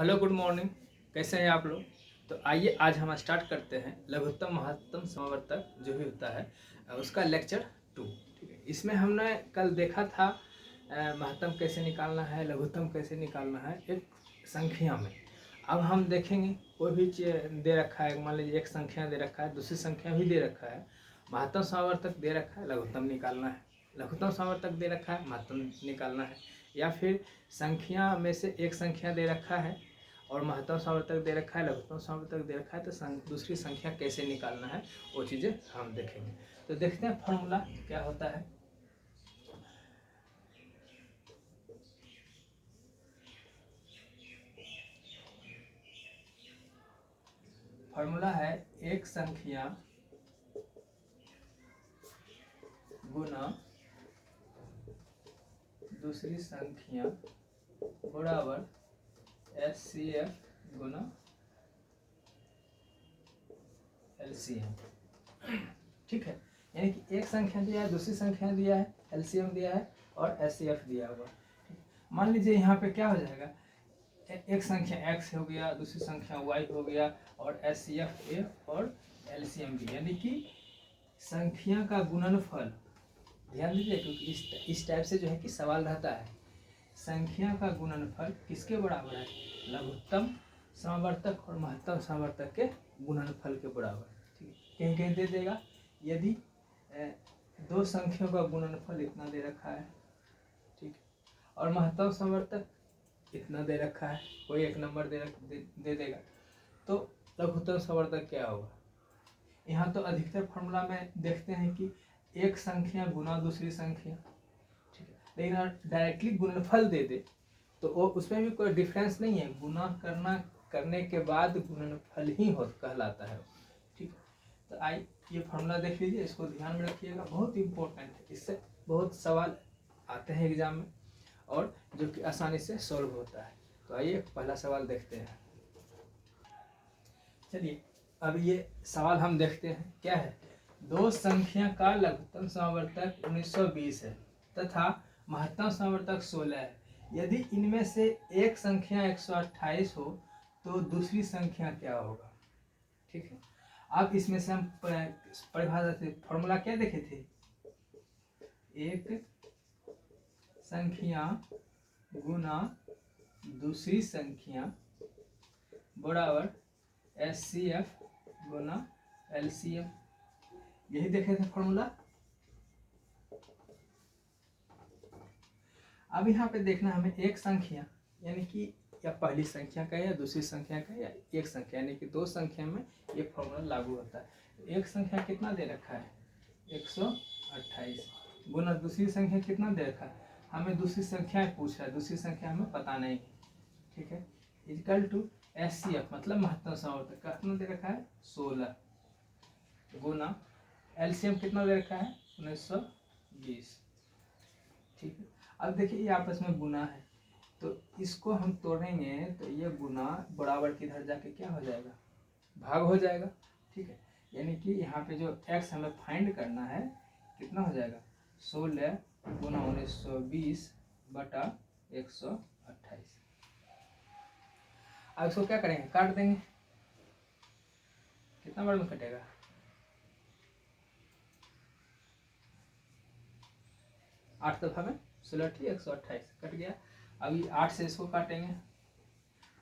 Hello good morning. कैसे हैं आप लोग। तो आइए आज हम स्टार्ट करते हैं लघुत्तम महत्तम समावर्तक जो भी होता है उसका लेक्चर 2। ठीक है, इसमें हमने कल देखा था महत्तम कैसे निकालना है, लघुत्तम कैसे निकालना है एक संख्या में। अब हम देखेंगे कोई भी चीज दे रखा है, मान लीजिए एक संख्या दे रखा है, दूसरी संख्या भी दे रखा है, महत्तम समावर्तक दे रखा है, लघुत्तम निकालना है। लघुत्तम समावर्तक दे रखा है, महत्तम निकालना है। या फिर संख्या में से एक संख्या दे रखा है और महत्तम समावर्तक दे रखा है, लघुत्तम समावर्तक दे रखा है, तो दूसरी संख्या कैसे निकालना है वो चीज़ें हम देखेंगे। तो देखते हैं फॉर्मूला क्या होता है। फॉर्मूला है एक संख्या गुना दूसरी संख्या बराबर HCF गुना LCM। ठीक है, यानी कि एक संख्या दिया है, दूसरी संख्या दिया है, LCM दिया है और HCF दिया हुआ। मान लीजिए यहाँ पे क्या हो जाएगा, एक संख्या x हो गया, दूसरी संख्या y हो गया और HCF A और LCM B, यानी कि संख्या का गुणनफल। ध्यान दीजिए क्योंकि इस टाइप से जो है कि सवाल रहता है, संख्या का गुणनफल किसके बराबर है, लघुत्तम समावर्तक और महत्तम समावर्तक के गुणनफल के बराबर। ठीक है, कहीं कहीं दे देगा यदि दो संख्याओं का गुणनफल इतना दे रखा है, ठीक, और महत्तम समावर्तक इतना दे रखा है, कोई एक नंबर दे देगा, तो लघुत्तम समावर्तक क्या होगा। यहाँ तो अधिकतर फॉर्मूला में देखते हैं कि एक संख्या गुना दूसरी संख्या, ठीक है, लेकिन अगर डायरेक्टली गुणनफल दे दे तो वो उसमें भी कोई डिफरेंस नहीं है, गुना करने के बाद गुणनफल ही हो कहलाता है। ठीक है, तो आई ये फॉर्मूला देख लीजिए, इसको ध्यान में रखिएगा, बहुत इंपॉर्टेंट है, इससे बहुत सवाल आते हैं एग्जाम में और जो कि आसानी से सॉल्व होता है। तो आइए पहला सवाल देखते हैं। चलिए अब ये सवाल हम देखते हैं क्या है। दो संख्या का लघुत्तम समावर्तक 1920 है तथा महत्तम समावर्तक 16 है। यदि इनमें से एक संख्या 128 हो तो दूसरी संख्या क्या होगा। ठीक है, अब इसमें से हम परिभाषा से फॉर्मूला क्या देखे थे, एक संख्या गुना दूसरी संख्या बराबर HCF गुना LCM, यही देखे थे फॉर्मूला। अब यहाँ पे देखना हमें एक संख्या यानी कि या पहली संख्या का या दूसरी संख्या का या एक संख्या, यानी कि दो संख्या में ये फॉर्मूला लागू होता है। एक संख्या कितना दे रखा है 128 गुना दूसरी संख्या कितना दे रखा है, हमें दूसरी संख्या पूछ रहा है, दूसरी संख्या हमें पता नहीं है। ठीक है, इक्वल टू HCF मतलब महत्तम समावर्तक कितना दे रखा है 16 गुना LCM कितना दे रखा है 1920। ठीक है, अब देखिए ये आपस में गुना है तो इसको हम तोड़ेंगे तो ये गुना बराबर किधर जाके क्या हो जाएगा, भाग हो जाएगा। ठीक है, यानी कि यहाँ पे जो x हमें फाइंड करना है कितना हो जाएगा 16 गुना 1920 बटा 128। अब इसको क्या करेंगे, काट देंगे, कितना बार में कटेगा 8 दफा में 16 128 कट गया। अभी 8 से इसको काटेंगे,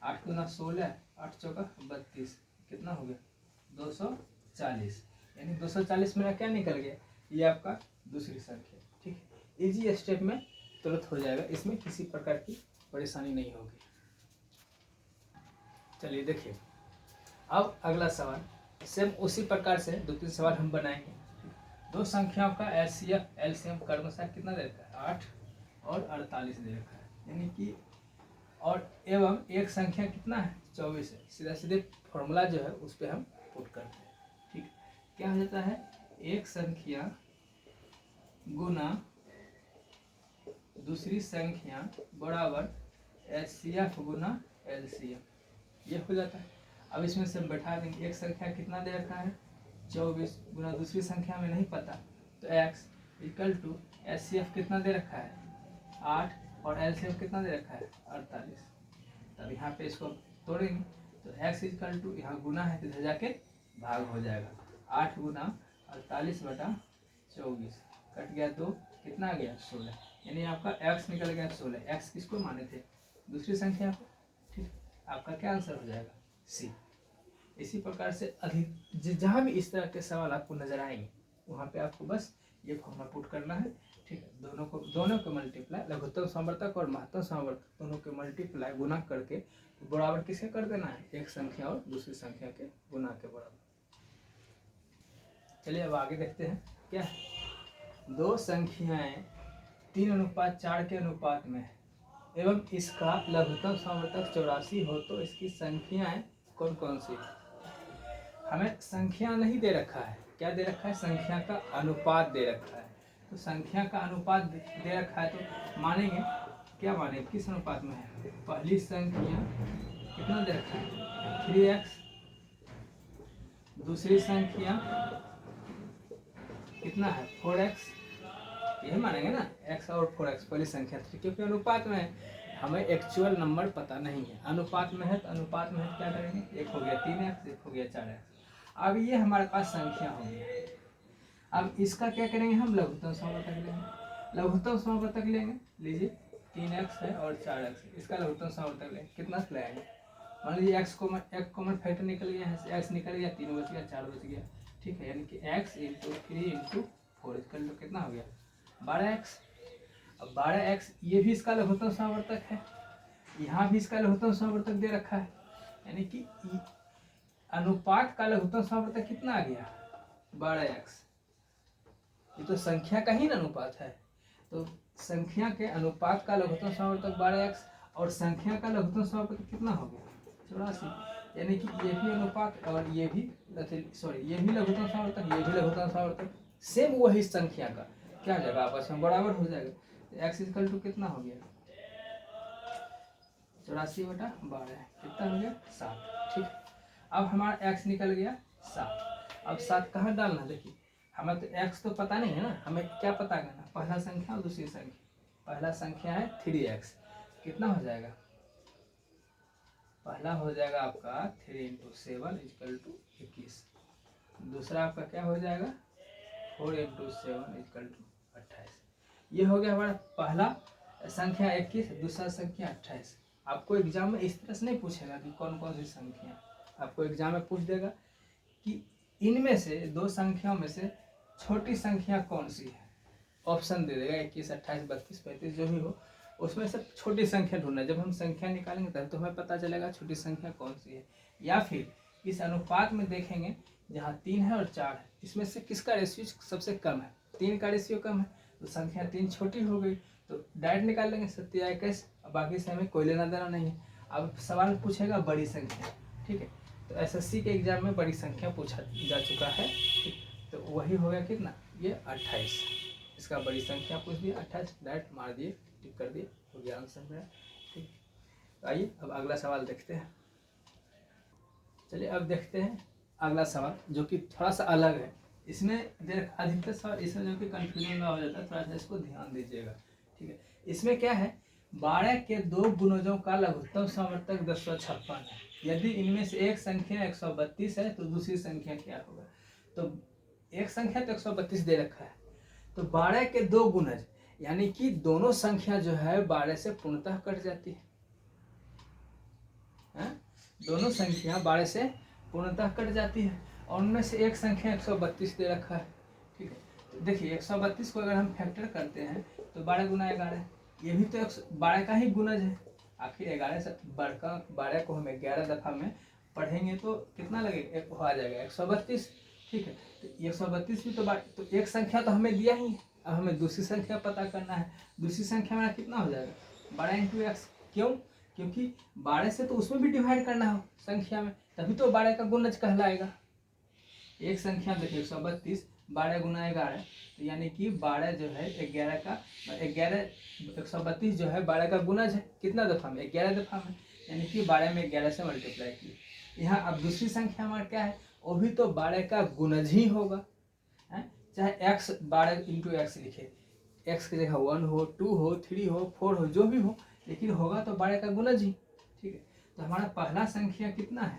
8 गुना 16 8 चौका 32 कितना हो गया 240, यानी 240 मेरा क्या निकल गया, ये आपका दूसरी संख्या। ठीक है, इजी स्टेप में तुरंत हो जाएगा, इसमें किसी प्रकार की परेशानी नहीं होगी। चलिए देखिए अब अगला सवाल सेम उसी प्रकार से 2-3 सवाल हम बनाएंगे। दो संख्याओं का HCF LCM क्रमशः कितना दे रखा है 8 और 48 दे रखा है, यानी कि और एवं एक संख्या कितना है 24 है। सीधा सीधे फॉर्मूला जो है उस पर हम पुट करते हैं। ठीक, क्या हो जाता है एक संख्या गुना दूसरी संख्या बराबर HCF गुना LCM, ये हो जाता है। अब इसमें से बैठा देंगे, एक संख्या कितना दे रखा है 24 गुना दूसरी संख्या में नहीं पता तो x इक्वल टू HCF कितना दे रखा है 8 और LCM कितना दे रखा है 48। तब यहाँ पे इसको तोड़ेंगे तो x इक्वल टू यहाँ गुना है तो इधर जाके भाग हो जाएगा। 8 गुना 48/24 कट गया 2, कितना आ गया 16, यानी आपका x निकल गया 16। x किसको माने थे? दूसरी संख्या को। ठीक, आपका क्या आंसर हो जाएगा? सी। इसी प्रकार से अधिक जहाँ भी इस तरह के सवाल आपको नजर आएंगे वहाँ पे आपको बस ये फॉर्मूला पुट करना है। ठीक है, दोनों के मल्टीप्लाई, लघुत्तम समवर्तक और महत्तम समवर्तक दोनों के मल्टीप्लाई गुना करके बराबर किसके कर देना है? एक संख्या और दूसरी संख्या के गुना के बराबर। चलिए अब आगे देखते हैं क्या है। दो संख्याएं 3:4 के अनुपात में है एवं इसका लघुत्तम समवर्तक 84 हो तो इसकी संख्याएं कौन कौन सी है? हमें संख्या नहीं दे रखा है, क्या दे रखा है? संख्या का अनुपात दे रखा है। तो संख्या का अनुपात दे रखा है तो मानेंगे क्या मानेंगे? किस अनुपात में है? पहली संख्या कितना दे रखा है? 3x, दूसरी संख्या कितना है? 4x, यही मानेंगे ना, x और 4x पहली संख्या थी, क्योंकि अनुपात में है, हमें एक्चुअल नंबर पता नहीं है। अनुपात में है तो अनुपात में है क्या करेंगे? एक हो गया 3x, एक हो गया 4x। अब ये हमारे पास संख्या हो गया। अब इसका क्या करेंगे? हम लघुत्तम समवर्तक लेंगे। लघुत्तम समवर्तक लेंगे, लीजिए 3x है और 4x है, इसका लघुत्तम समवर्तक लेंगे। कितना लाएंगे? मान लीजिए x कॉमन फैक्टर निकल गया है, x निकल गया, 3 बच गया, 4 बच गया। ठीक है, यानी कि x × 3 × 4 इसका कितना हो गया? 12x। अब 12x ये भी इसका लघुत्तम समवर्तक है, यहाँ भी इसका लघुत्तम समवर्तक दे रखा है, यानी कि अनुपात का लघुत्तम समवर्तक कितना आ गया? 12x। ये तो संख्या का ही अनुपात है, तो संख्या के अनुपात का लघुत्तम समवर्तक 12x और संख्या का लघुत्तम समवर्तक कितना हो गया? 84। यानी कि ये भी अनुपात और ये भी ये भी लघुत्तम समवर्तक, ये भी लघुत्तम समवर्तक, सेम वही संख्या का क्या हो जाएगा? आपस में बराबर हो जाएगा। तो x इक्वल टू कितना हो गया? 84/12 कितना हो गया? 7। ठीक, अब हमारा x निकल गया 7। अब 7 कहाँ डालना? देखिए हमें तो x तो पता नहीं है ना, हमें क्या पता करना? पहला संख्या और दूसरी संख्या। पहला संख्या है 3x, कितना हो जाएगा? पहला हो जाएगा आपका 3 × 7 = 21। दूसरा आपका क्या हो जाएगा? 4 × 7 = 28। ये हो गया हमारा पहला संख्या 21, दूसरा संख्या 28। आपको एग्जाम में इस तरह से नहीं पूछेगा कि कौन कौन सी संख्या, आपको एग्जाम में पूछ देगा कि इनमें से दो संख्याओं में से छोटी संख्या कौन सी है। ऑप्शन दे देगा 21, 28, 32, 35 जो भी हो, उसमें से छोटी संख्या ढूंढना। जब हम संख्या निकालेंगे तब तो हमें पता चलेगा छोटी संख्या कौन सी है। या फिर इस अनुपात में देखेंगे जहाँ 3 है और 4 है, इसमें से किसका रेशियो सबसे कम है? 3 का रेशियो कम है, तो संख्या 3 छोटी हो गई, तो डायरेक्ट निकाल लेंगे 27, बाकी से हमें कोई लेना देना नहीं है। अब सवाल पूछेगा बड़ी संख्या। ठीक है, तो एसएससी के एग्जाम में बड़ी संख्या पूछा जा चुका है। ठीक, तो वही हो गया कितना? ये 28। इसका बड़ी संख्या पूछ दिया 28, डायरेक्ट मार दिए, टिक कर दिए, हो गया आंसर मेरा। ठीक, तो आइए अब अगला सवाल देखते हैं। चलिए अब देखते हैं अगला सवाल, जो कि थोड़ा सा अलग है। इसमें अधिकतर सवाल इसमें जो कि कन्फ्यूजन हो जाता है, थोड़ा सा इसको ध्यान दीजिएगा। ठीक है, इसमें क्या है? 12 के दो गुणजों का लघुत्तम समवर्तक 1056 है। यदि इनमें से एक संख्या 132 है तो दूसरी संख्या क्या होगा? तो एक संख्या तो 132 दे रखा है, तो 12 के दो गुणज यानी कि दोनों संख्या जो है 12 से पूर्णतः कट जाती है। दोनों संख्या 12 से पूर्णतः कट जाती है, और उनमें से एक संख्या 132 दे रखा है। ठीक है, तो देखिए 132 को अगर हम फैक्टर करते हैं तो 12 गुना 11, ये भी तो 12 का ही गुणज है। आखिर 11 से बढ़कर 12 को हम 11 दफा में पढ़ेंगे तो कितना लगेगा? एक आ जाएगा 132। ठीक है, तो 132 भी तो एक संख्या तो हमें दिया ही है। अब हमें दूसरी संख्या पता करना है। दूसरी संख्या में कितना हो जाएगा? 12 × x। क्यों? क्योंकि 12 से तो उसमें भी डिवाइड करना हो संख्या में, तभी तो 12 का गुणज कहलाएगा। एक संख्या देखिए 132, 12 गुना 11, तो यानी कि 12 जो है 11 का 132 जो है 12 का गुणज है। कितना दफा में? 11 दफा में, यानी कि 12 में 11 से मल्टीप्लाई किए। यहाँ अब दूसरी संख्या हमारा क्या है? वो भी तो 12 का गुणज ही होगा, है? चाहे x 12 × x लिखे, x की जगह 1 हो, 2 हो, 3 हो, 4 हो, जो भी हो, लेकिन होगा तो 12 का गुणज ही। ठीक है, तो हमारा पहला संख्या कितना है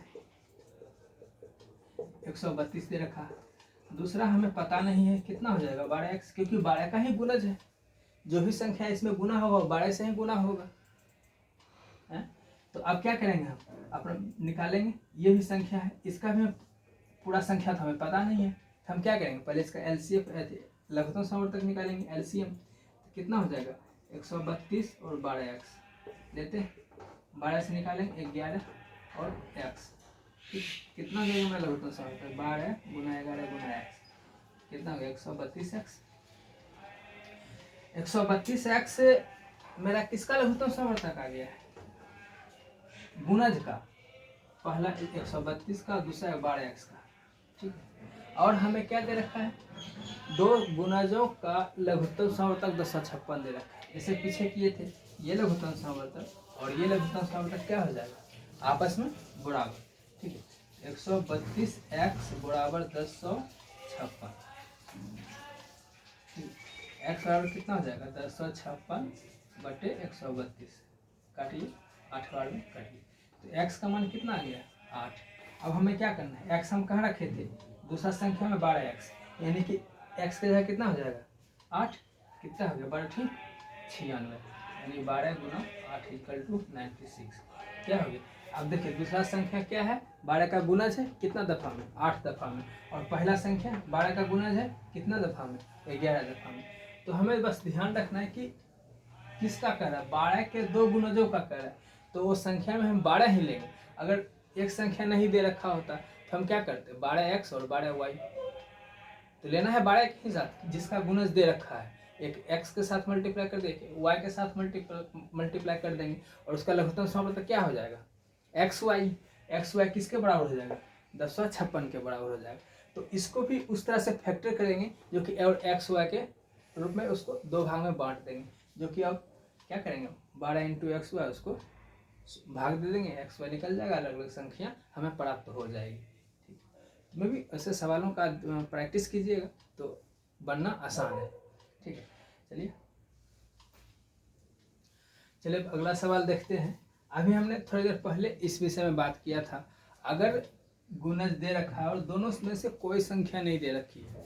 132 दे रखा है। दूसरा हमें पता नहीं है कितना हो जाएगा 12x, क्योंकि 12 का ही गुणज है। जो भी संख्या इसमें गुना होगा 12 से ही गुना होगा है? तो अब क्या करेंगे हम अपना निकालेंगे। ये भी संख्या है, इसका भी पूरा संख्या तो हमें पता नहीं है, तो हम क्या करेंगे पहले इसका एलसीएम लघुत्तम समावर्तक निकालेंगे। एलसीएम तो कितना हो जाएगा 132 और 12x लेते हैं, 12 से निकालेंगे 11 और x, कितना देगा हमारा लघुत्तम समावर्तक 12 गुना 11 गुना x, कितना हो गया 132x। 132x मेरा किसका लघुत्तम समावर्तक आ गया है गुणज का, पहला 132 का, दूसरा 12x का, ठीक है। और हमें क्या दे रखा है दो गुणजों का लघुत्तम समावर्तक 256 दे रखा है। जैसे पीछे किए थे ये लघुत्तम समावर्तक और ये लघुत्तम समावर्तक क्या हो जाएगा आपस में बराबर, ठीक है। 132x बराबर 256, x बराबर कितना हो जाएगा 256 बटे 132, काटिए 8 बार में काटिए, तो x का मान कितना आ गया 8। अब हमें क्या करना है x हम कहाँ रखे थे दूसरा संख्या में 12x, यानी कि x के जगह कितना हो जाएगा 8, कितना हो गया 12 ठीक 96, यानी 12 गुना 8 इक्वल टू 96, क्या हो गया। अब देखिए दूसरा संख्या क्या है 12 का गुणज है कितना दफा में 8 दफा में, और पहला संख्या 12 का गुणज है कितना दफा में 11 दफा में। तो हमें बस ध्यान रखना है कि किसका कर रहा है 12 के दो गुणजों का कर रहा है, तो वो संख्या में हम 12 ही लेंगे। अगर एक संख्या नहीं दे रखा होता तो हम क्या करते 12x और 12y, तो लेना है 12 के ही साथ जिसका गुणज दे रखा है, एक x के साथ मल्टीप्लाई कर देंगे y के साथ मल्टीप्लाई कर देंगे और उसका लघुत्तम समावर्तक क्या हो जाएगा xy किसके बराबर हो जाएगा 256 के बराबर हो जाएगा। तो इसको भी उस तरह से फैक्टर करेंगे जो कि और xy के रूप में उसको दो भाग में बांट देंगे, जो कि अब क्या करेंगे 12 इंटू एक्स वाई उसको भाग दे देंगे, एक्स वाई निकल जाएगा, अलग अलग संख्या हमें प्राप्त हो जाएगी। ठीक, मैं भी ऐसे सवालों का प्रैक्टिस कीजिएगा तो बनना आसान है। ठीक है, चलिए अब अगला सवाल देखते हैं। अभी हमने थोड़ी देर पहले इस विषय में बात किया था, अगर गुणज दे रखा है और दोनों में से कोई संख्या नहीं दे रखी है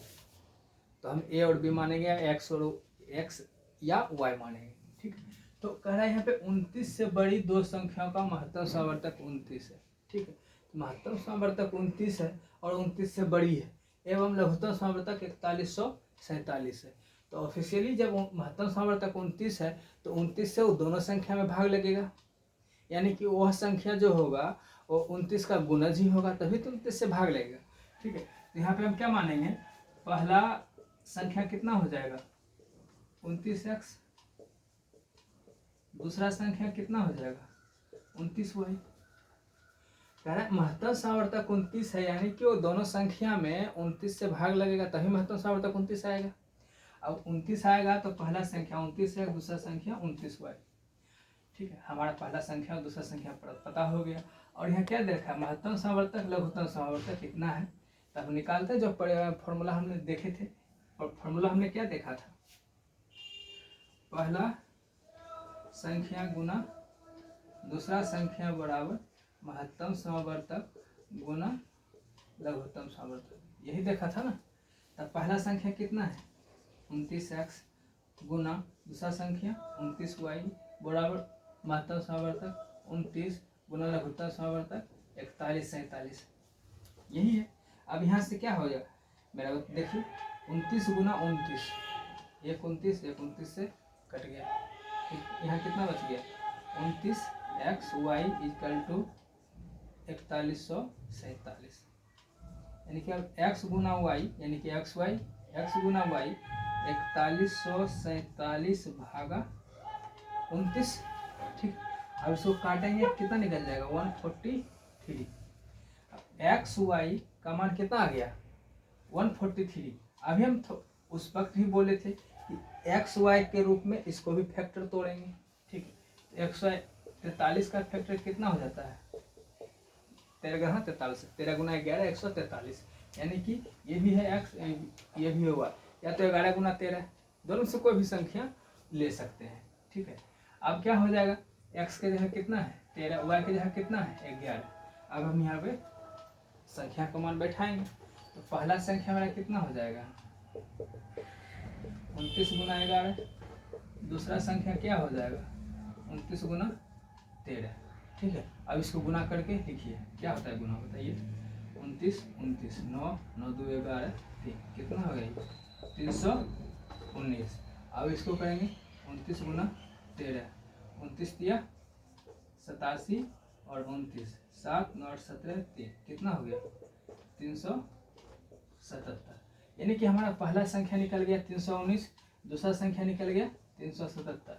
तो हम ए और बी मानेंगे या एक्स और एक्स या वाई मानेंगे। ठीक, तो कह रहा है यहाँ पे 29 से बड़ी दो संख्याओं का महत्तम समावर्तक 29 है। ठीक है, तो महत्तम समावर्तक 29 है और 29 से बड़ी है एवं लघुत्तम समावर्तक 4147 है। तो ऑफिशियली जब महत्तम समावर्तक 29 है तो 29 से वो दोनों संख्या में भाग लगेगा, यानी कि वह संख्या जो होगा वो 29 का गुणज ही होगा, तभी तो 29 से भाग लगेगा। ठीक है, तो यहाँ पे हम क्या मानेंगे, पहला संख्या कितना हो जाएगा 29x, दूसरा संख्या कितना हो जाएगा 29y। कह रहा है महत्तम समावर्तक 29 है, यानी कि वो दोनों संख्या में 29 से भाग लगेगा तभी महत्तम समावर्तक 29 आएगा। अब 29 आएगा तो पहला संख्या 29 है, दूसरा संख्या 29y। ठीक है, हमारा पहला संख्या और दूसरा संख्या पता हो गया। और यहाँ क्या देखा है महत्तम समावर्तक लघुत्तम समावर्तक कितना है, तब निकालते जो फॉर्मूला हमने देखे थे। और फॉर्मूला हमने क्या देखा था, पहला संख्या गुना दूसरा संख्या बराबर महत्तम समावर्तक गुना लघुत्तम समावर्तक, यही देखा था ना। तब पहला संख्या कितना है 29x गुना दूसरा संख्या 29y बराबर महत्तम समावर्तक 29 गुना लघुत्तम समावर्तक 4147, यही है। अब यहाँ से क्या हो जाएगा मेरा देखिए 29 गुना 29, एक 29 से कट गया, यहाँ कितना बच गया 29xy इक्वल टू 4147, यानी कि अब x गुना वाई यानी कि x गुना वाई 4147 भागा 29। ठीक, अब इसको काटेंगे कितना निकल जाएगा 143। एक्स वाई का मान कितना आ गया 143। अभी हम उस वक्त भी बोले थे कि एक्स वाई के रूप में इसको भी फैक्टर तोड़ेंगे। ठीक है, एक्स वाई 43 का फैक्टर कितना हो जाता है 13 43, 13 गुना 11 143, यानी कि ये भी है एक्स ये भी होगा, या तो 11 गुना 13 दोनों से कोई भी संख्या ले सकते हैं। ठीक है, अब क्या हो जाएगा एक्स के जगह कितना है 13, y की जगह कितना है 11। अब हम यहाँ पे संख्या का मान बैठाएंगे तो पहला संख्या मेरा कितना हो जाएगा 29 गुना 11। दूसरा संख्या क्या हो जाएगा 29 गुना 13। ठीक है, अब इसको गुना करके लिखिए क्या होता है गुना, बताइए। 29 29 9 9 2 11 3, कितना हो गया 319। अब इसको करेंगे 29 गुना 13, 29 दिया 87 और 29 7 9 8 17 3, कितना हो गया 377। यानी कि हमारा पहला संख्या निकल गया 319, दूसरा संख्या निकल गया 377।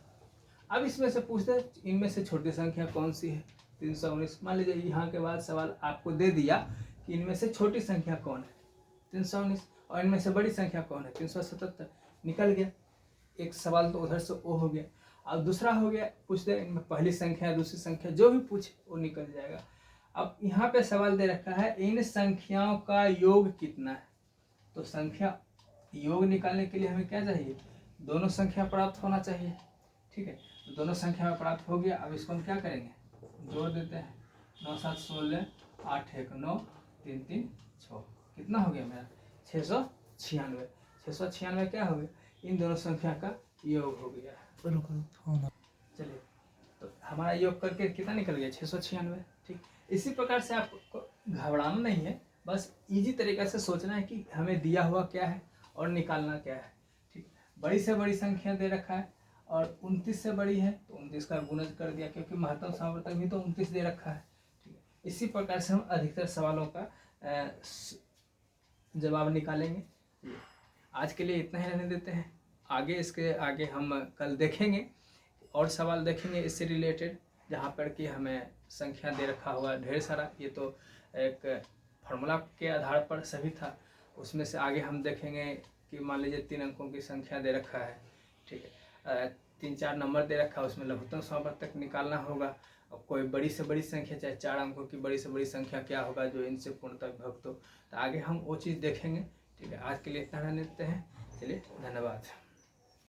अब इसमें से पूछते इनमें से छोटी संख्या कौन सी है 319। मान लीजिए यहाँ के बाद सवाल आपको दे दिया कि इनमें से छोटी संख्या कौन है 319 और इनमें से बड़ी संख्या कौन है 377। निकल गया एक सवाल, तो उधर से वो हो गया। अब दूसरा हो गया, पूछते इनमें पहली संख्या दूसरी संख्या जो भी पूछे वो निकल जाएगा। अब यहाँ पे सवाल दे रखा है इन संख्याओं का योग कितना है, तो संख्या योग निकालने के लिए हमें क्या चाहिए, दोनों संख्या प्राप्त होना चाहिए। ठीक है, तो दोनों संख्या में प्राप्त हो गया। अब इसको हम क्या करेंगे, जोड़ देते हैं। 9 7 16 8 1 9 3 3 6, कितना हो गया मेरा 696। 696 क्या हो गया, इन दोनों संख्या का योग हो गया। चलिए, तो हमारा योग करके कितना निकल गया 696। ठीक, इसी प्रकार से आपको घबराना नहीं है, बस इजी तरीके से सोचना है कि हमें दिया हुआ क्या है और निकालना क्या है। ठीक, बड़ी से बड़ी संख्या दे रखा है और 29 से बड़ी है तो 29 का गुणज कर दिया, क्योंकि महत्तम सामर्थ्य भी तो 29 दे रखा है। ठीक है, इसी प्रकार से हम अधिकतर सवालों का जवाब निकालेंगे। आज के लिए इतना ही रहने देते हैं, आगे इसके आगे हम कल देखेंगे और सवाल देखेंगे इससे रिलेटेड, जहाँ पर कि हमें संख्या दे रखा हुआ ढेर सारा। ये तो एक फार्मूला के आधार पर सभी था, उसमें से आगे हम देखेंगे कि मान लीजिए 3 अंकों की संख्या दे रखा है। ठीक है, 3 4 नंबर दे रखा है, उसमें लघुत्तम सामर्थ्य तक निकालना होगा। अब कोई बड़ी से बड़ी संख्या, चाहे 4 अंकों की बड़ी से बड़ी संख्या क्या होगा जो इनसे पूर्णतः विभक्त हो, तो आगे हम वो चीज़ देखेंगे। ठीक है, आज के लिए इतना रहने देते हैं। चलिए, धन्यवाद।